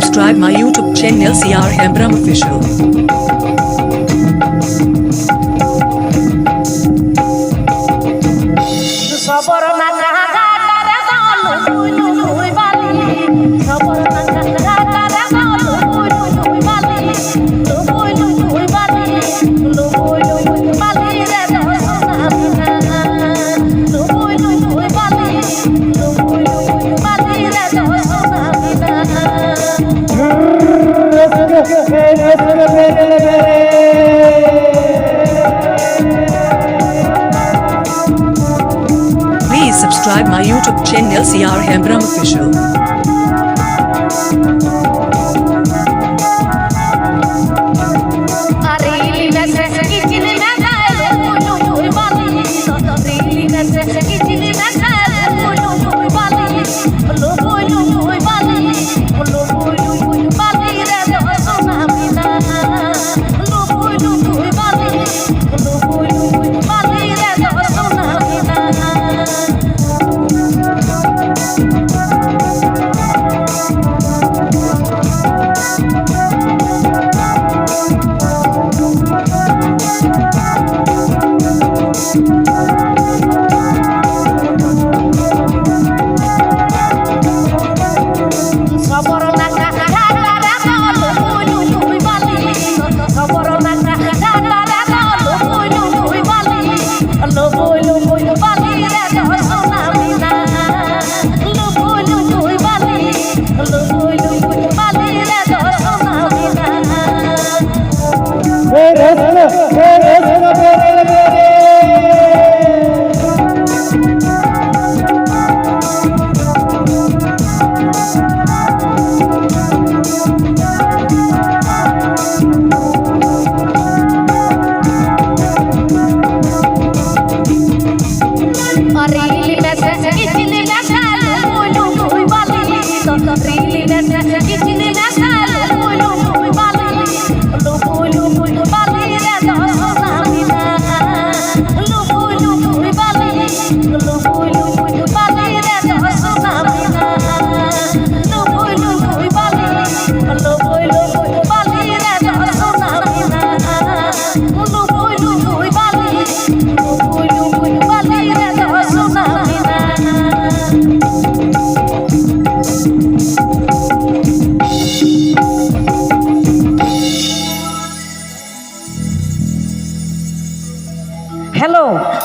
subscribe my YouTube channel CR Hembram Official. Please subscribe my YouTube channel CR Hembram Official.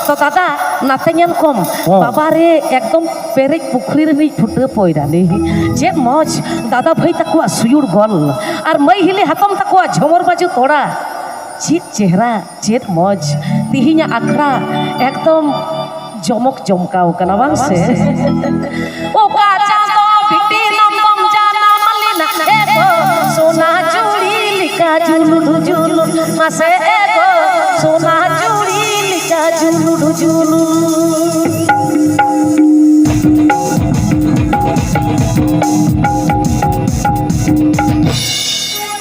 तो दादा नाते कम बाबा रे एकदम पेरेज पुखरी रे फुटे पड़ानी जे मज दादा भाई तक सुयुर गल और मई हिली हाथम तक झमर बाजू तोड़ा चेत चेहरा चेत मज तिहिन आखड़ा एकदम जमक जमकाव कना बांग से ओका चांदो बिटी नंदम जाना मलिना एगो सोना चूड़ी लिका जुलु जुलु मासे एगो सोना चूड़ी लिका जुलु जुलु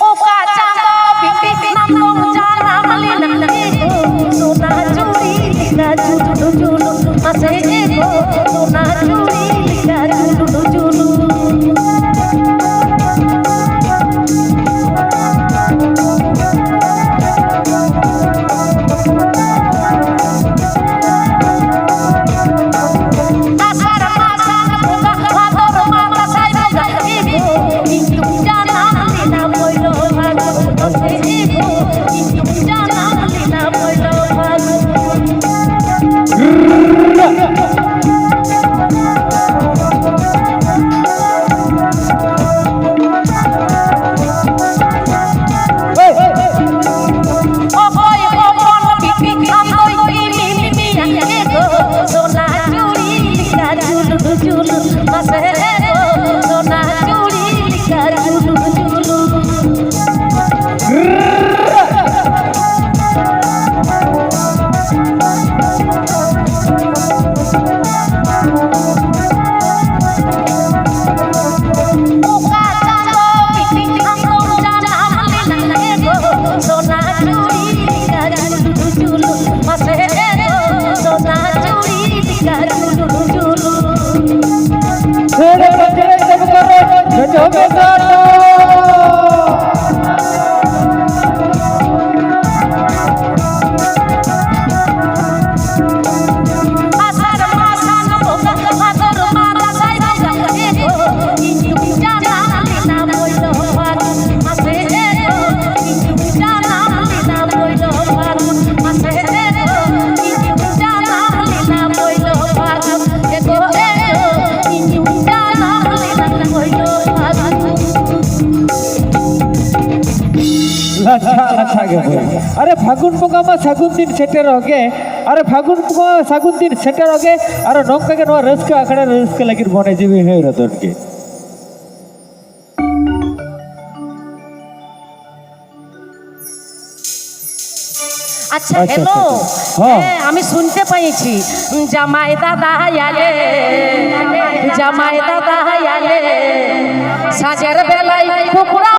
ओका चांदो बिटी नंदम जाना मलिना एगो सोना चूड़ी लिका जुलु जुलु मासे एगो सोना चूड़ी लिका जुलु जुलु Yo me अच्छा अच्छा गे भाई अरे फागुन बंगा मा सागुन दिन सेटर होगे अरे फागुन बंगा सागुन दिन सेटर होगे अरे नौका के नवा रस्क आखड़ा रस्क लगी बने जीवी है रतन के আচ্ছা আচ্ছা, হ্যালো আচ্ছা। হ্যাঁ। হ্যাঁ আমি শুনতে পাইছি জামাই দাদা আলে জামাই দাদা আলে সাজের বেলায় কুকুরা